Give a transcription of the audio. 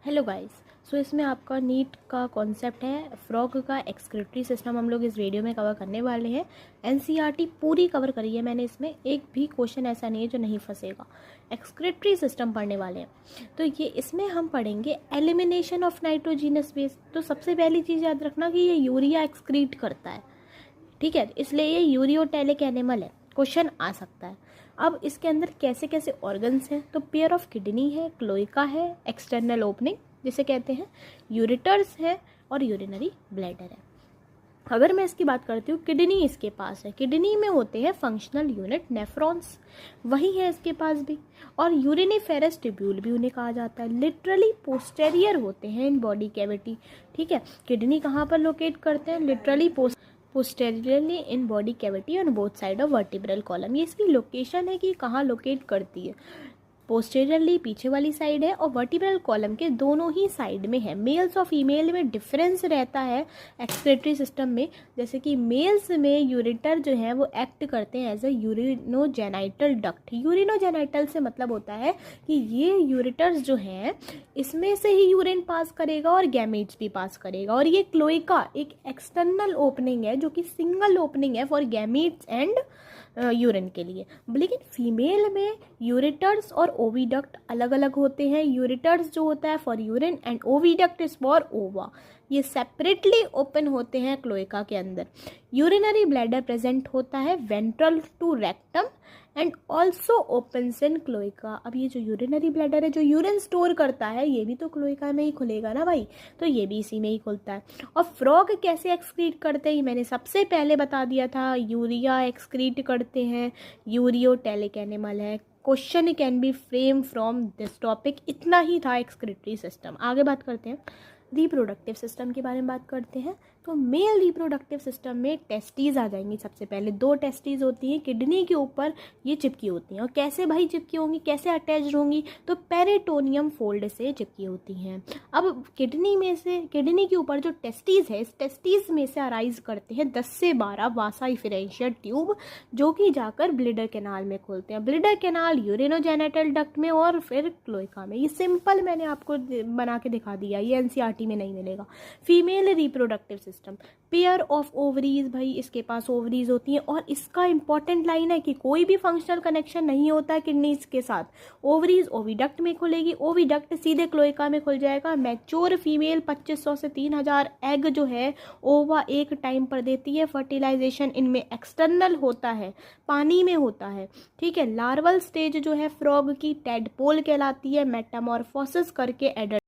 Hello guys. सो इसमें आपका NEET का कॉन्सेप्ट है फ्रॉग का एक्सक्रीटरी सिस्टम हम लोग इस वीडियो में कवर करने वाले हैं। एनसीईआरटी पूरी कवर करी है मैंने, इसमें एक भी क्वेश्चन ऐसा नहीं है जो नहीं फंसेगा। एक्सक्रीटरी सिस्टम पढ़ने वाले हैं तो ये इसमें हम पढ़ेंगे एलिमिनेशन ऑफ नाइट्रोजीनस वेस्ट। तो सबसे पहली चीज़ याद रखना कि ये यूरिया एक्सक्रीट करता है, ठीक है, इसलिए ये यूरियोटेलिक एनिमल है, क्वेश्चन आ सकता है। अब इसके अंदर कैसे कैसे ऑर्गन्स हैं, तो पेयर ऑफ किडनी है, क्लोइका है, एक्सटर्नल ओपनिंग जिसे कहते हैं, यूरेटर्स है और यूरिनरी ब्लैडर है। अगर मैं इसकी बात करती हूँ, किडनी इसके पास है, किडनी में होते हैं फंक्शनल यूनिट नेफ्रॉन्स, वही है इसके पास भी, और यूरिनिफेरस ट्यूब्यूल भी उन्हें कहा जाता है। लिटरली पोस्टेरियर होते हैं इन बॉडी कैविटी, ठीक है। किडनी कहाँ पर लोकेट करते हैं, literally posteriorly in body cavity on both side of vertebral column. ये इसकी लोकेशन है कि कहाँ लोकेट करती है, पोस्टेरियरली पीछे वाली साइड है और वर्टिब्रल कॉलम के दोनों ही साइड में है। मेल्स और फीमेल में डिफरेंस रहता है एक्सक्रीटरी सिस्टम में, जैसे कि मेल्स में यूरेटर जो है वो एक्ट करते हैं as a urinogenital duct. Urinogenital से मतलब होता है कि ये यूरेटर्स जो हैं इसमें से ही यूरिन पास करेगा और गैमेट्स भी पास करेगा। और ये क्लोइका एक एक्सटर्नल ओपनिंग है जो कि सिंगल ओपनिंग है फॉर गैमेट्स एंड यूरिन के लिए। लेकिन फीमेल में यूरेटर्स और ओविडक्ट अलग अलग होते हैं। यूरेटर्स जो होता है for urine and oviduct is for ओवा, ये सेपरेटली ओपन होते हैं क्लोइका के अंदर। यूरिनरी ब्लैडर प्रेजेंट होता है ventral to rectum and also opens in cloaca. अब ये जो यूरिनरी ब्लैडर है जो यूरिन स्टोर करता है, ये भी तो क्लोइका में ही खुलेगा ना भाई, तो ये भी इसी में ही खुलता है। और फ्रॉग कैसे एक्सक्रीट करते हैं मैंने सबसे पहले बता दिया था, यूरिया एक्सक्रीट करते हैं, यूरियोटेलिक एनिमल है। Question can be frame from this topic, इतना ही था एक्सक्रीटरी सिस्टम। आगे बात करते हैं रिप्रोडक्टिव सिस्टम के बारे में बात करते हैं। तो मेल रिप्रोडक्टिव सिस्टम में टेस्टीज आ जाएंगी। सबसे पहले दो टेस्टीज होती हैं किडनी के ऊपर, ये चिपकी होती हैं। और कैसे भाई चिपकी होंगी, कैसे अटैच्ड होंगी, तो पेरिटोनियम फोल्ड से चिपकी होती हैं। अब किडनी में से, किडनी के ऊपर जो टेस्टीज है, इस टेस्टीज में से अराइज करते हैं 10 से 12 वासा इफरेंशियल ट्यूब, जो कि जाकर ब्लिडर कैनाल में खोलते हैं। ब्लिडर कैनाल यूरिनोजेनिटल डक्ट में और फिर क्लोइका में। ये सिंपल मैंने आपको बना के दिखा दिया, ये एनसीईआरटी में नहीं मिलेगा। Female reproductive system, pair of ovaries, भाई इसके पास ओवरीज होती हैं। और इसका इंपॉर्टेंट लाइन है कि कोई भी फंक्शनल कनेक्शन नहीं होता है किडनीज के साथ। ओवरीज ओविडक्ट में खुलेगी, ओविडक्ट सीधे क्लोइका में खुल जाएगा। मैच्योर फीमेल 2500 से 3000 एग जो है ओवा एक टाइम पर देती है। फर्टिलाइजेशन इनमें एक्सटर्नल होता है, पानी में होता है, ठीक है। लार्वल स्टेज जो है फ्रॉग की टेडपोल कहलाती है। मेटामॉर्फोसिस करके एडल्ट